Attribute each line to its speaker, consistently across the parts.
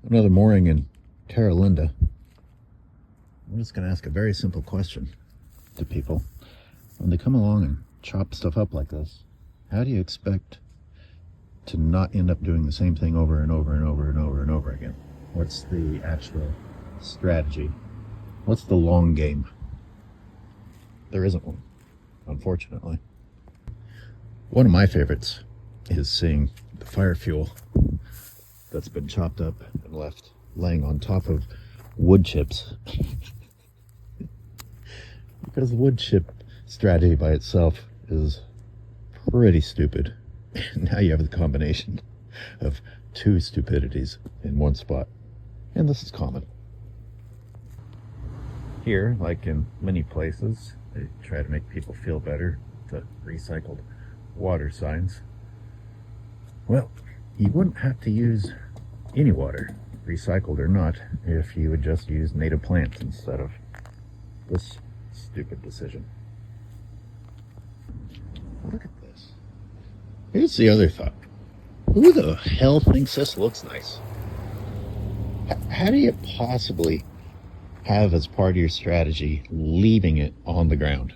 Speaker 1: Another morning in Terra. I'm just going to ask a very simple question to people. When they come along and chop stuff up like this, how do you expect to not end up doing the same thing over and over and over and over and over again? What's the actual strategy? What's the long game? There isn't one, unfortunately. One of my favorites is seeing the fire fuel that's been chopped up and left laying on top of wood chips. Because the wood chip strategy by itself is pretty stupid. Now you have the combination of two stupidities in one spot. And this is common. Here, like in many places, they try to make people feel better with recycled water signs. Well, you wouldn't have to use any water, recycled or not, if you would just use native plants instead of this stupid decision. Look at this. Here's the other thought. Who the hell thinks this looks nice? How do you possibly have as part of your strategy leaving it on the ground?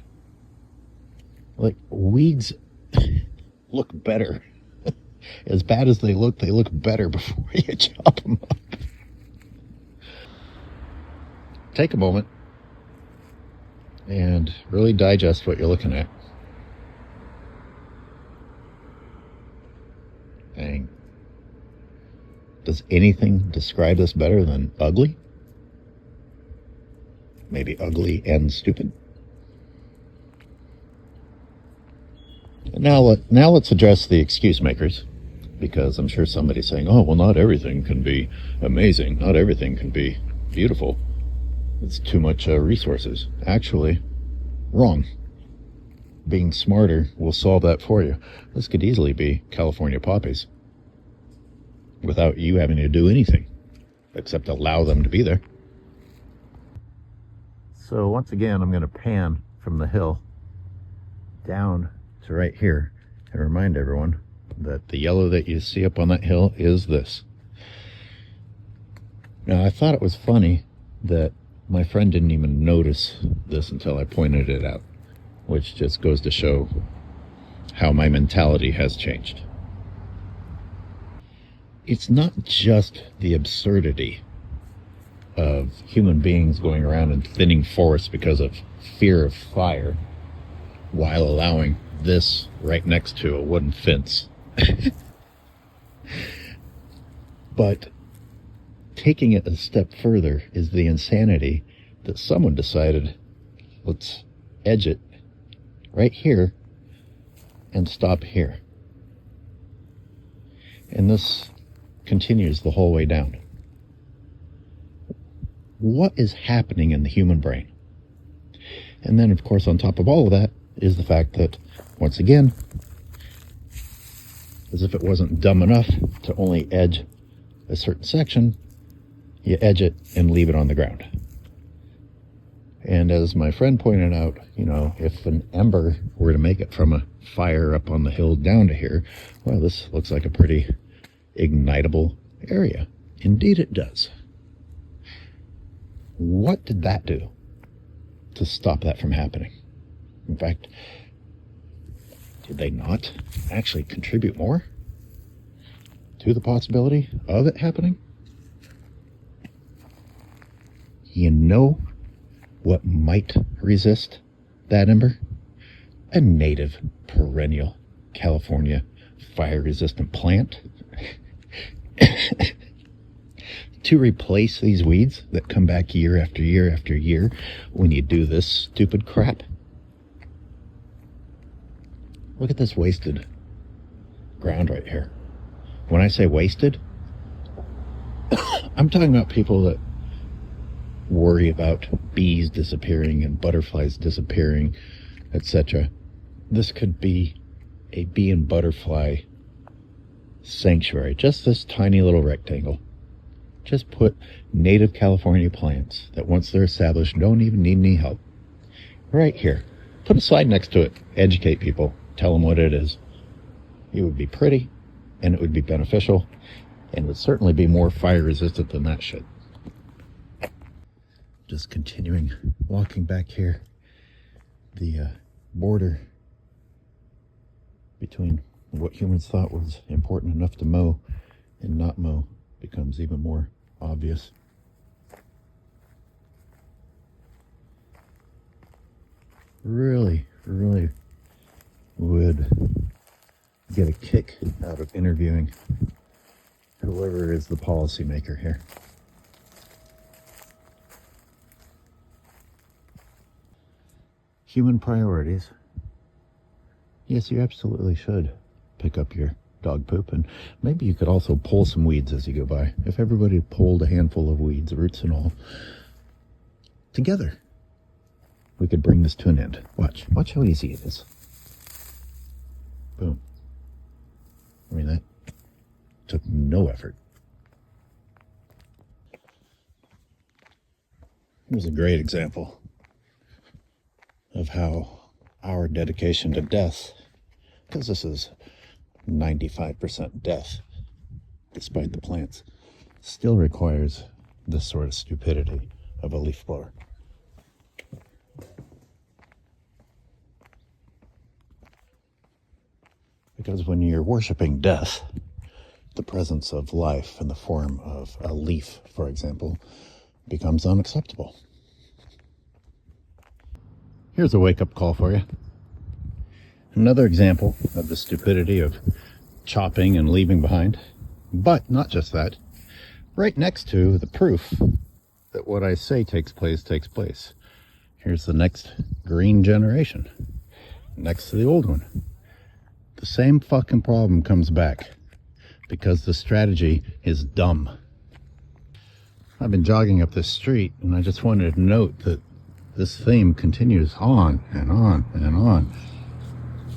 Speaker 1: Like, weeds look better. As bad as they look better before you chop them up. Take a moment and really digest what you're looking at. Dang. Does anything describe this better than ugly? Maybe ugly and stupid? Now let's address the excuse makers, because I'm sure somebody's saying, oh, well, not everything can be amazing. Not everything can be beautiful. It's too much resources. Actually, wrong. Being smarter will solve that for you. This could easily be California poppies without you having to do anything except allow them to be there. So once again, I'm going to pan from the hill down to right here and remind everyone that the yellow that you see up on that hill is this. Now, I thought it was funny that my friend didn't even notice this until I pointed it out, which just goes to show how my mentality has changed. It's not just the absurdity of human beings going around and thinning forests because of fear of fire while allowing this right next to a wooden fence. But taking it a step further is the insanity that someone decided, let's edge it right here and stop here. And this continues the whole way down. What is happening in the human brain? And then, of course, on top of all of that is the fact that, once again, as if it wasn't dumb enough to only edge a certain section, you edge it and leave it on the ground. And as my friend pointed out, if an ember were to make it from a fire up on the hill down to here, well, this looks like a pretty ignitable area. Indeed it does. What did that do to stop that from happening? In fact, did they not actually contribute more to the possibility of it happening? You know what might resist that ember? A native, perennial California fire-resistant plant. To replace these weeds that come back year after year after year when you do this stupid crap. Look at this wasted ground right here. When I say wasted, I'm talking about people that worry about bees disappearing and butterflies disappearing, etc. This could be a bee and butterfly sanctuary. Just this tiny little rectangle. Just put native California plants that once they're established don't even need any help. Right here. Put a slide next to it. Educate people. Tell them what it is. It would be pretty and it would be beneficial. and would certainly be more fire resistant than that shit. Just continuing walking back here, the border between what humans thought was important enough to mow and not mow becomes even more obvious. Really would get a kick out of interviewing whoever is the policymaker here. Human priorities. Yes, you absolutely should pick up your dog poop, and maybe you could also pull some weeds as you go by. If everybody pulled a handful of weeds, roots and all, together, we could bring this to an end. Watch how easy it is. Boom. I mean, that took no effort. Here's a great example of how our dedication to death, because this is 95% death, despite the plants, still requires this sort of stupidity of a leaf blower. Because when you're worshiping death, the presence of life in the form of a leaf, for example, becomes unacceptable. Here's a wake-up call for you. Another example of the stupidity of chopping and leaving behind. But not just that. Right next to the proof that what I say takes place. Here's the next green generation next to the old one. The same fucking problem comes back because the strategy is dumb. I've been jogging up this street and I just wanted to note that this theme continues on and on and on.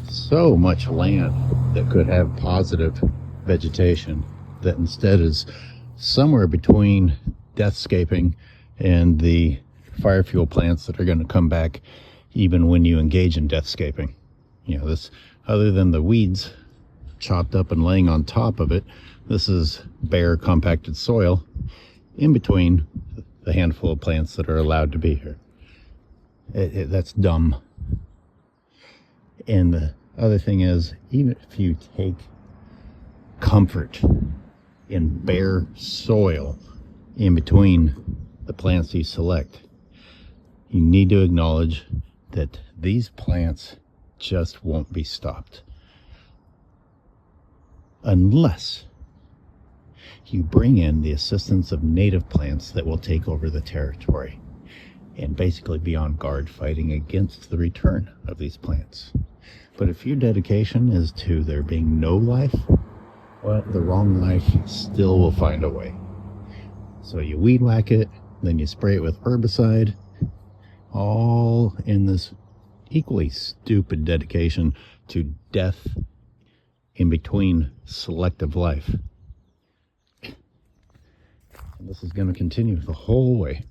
Speaker 1: So much land that could have positive vegetation that instead is somewhere between deathscaping and the fire fuel plants that are going to come back even when you engage in deathscaping. You know, this, other than the weeds chopped up and laying on top of it, this is bare compacted soil in between the handful of plants that are allowed to be here. That's dumb. And the other thing is, even if you take comfort in bare soil in between the plants you select, you need to acknowledge that these plants just won't be stopped unless you bring in the assistance of native plants that will take over the territory and basically be on guard fighting against the return of these plants. But if your dedication is to there being no life, well, the wrong life still will find a way. So you weed whack it, then you spray it with herbicide, all in this equally stupid dedication to death in between selective life. And this is going to continue the whole way.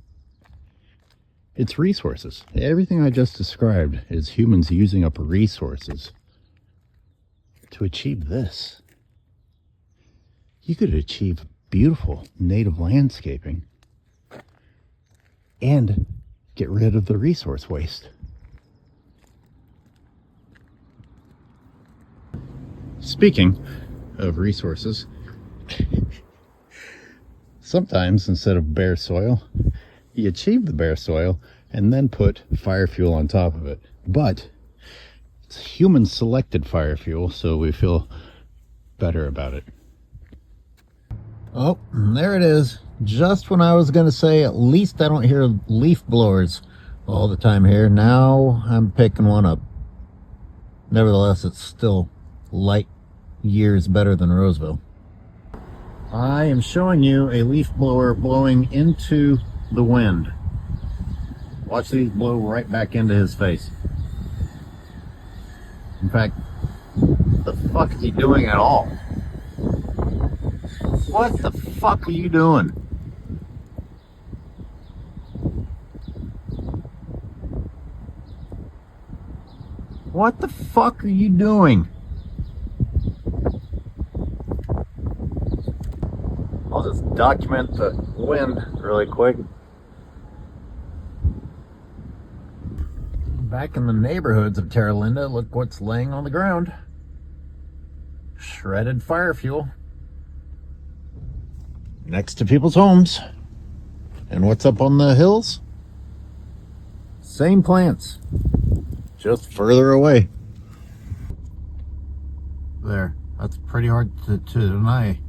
Speaker 1: It's resources. Everything I just described is humans using up resources to achieve this. You could achieve beautiful native landscaping and get rid of the resource waste. Speaking of resources, sometimes instead of bare soil, you achieve the bare soil and then put fire fuel on top of it. But it's human selected fire fuel, so we feel better about it. Oh, there it is. Just when I was going to say, at least I don't hear leaf blowers all the time here. Now I'm picking one up. Nevertheless, it's still light years better than Roseville. I am showing you a leaf blower blowing into the wind. Watch these blow right back into his face. In fact, what the fuck is he doing at all? What the fuck are you doing? What the fuck are you doing? document the wind really quick. Back in the neighborhoods of Terra, look what's laying on the ground. Shredded fire fuel. Next to people's homes. And what's up on the hills? Same plants, just further away. There, that's pretty hard to deny.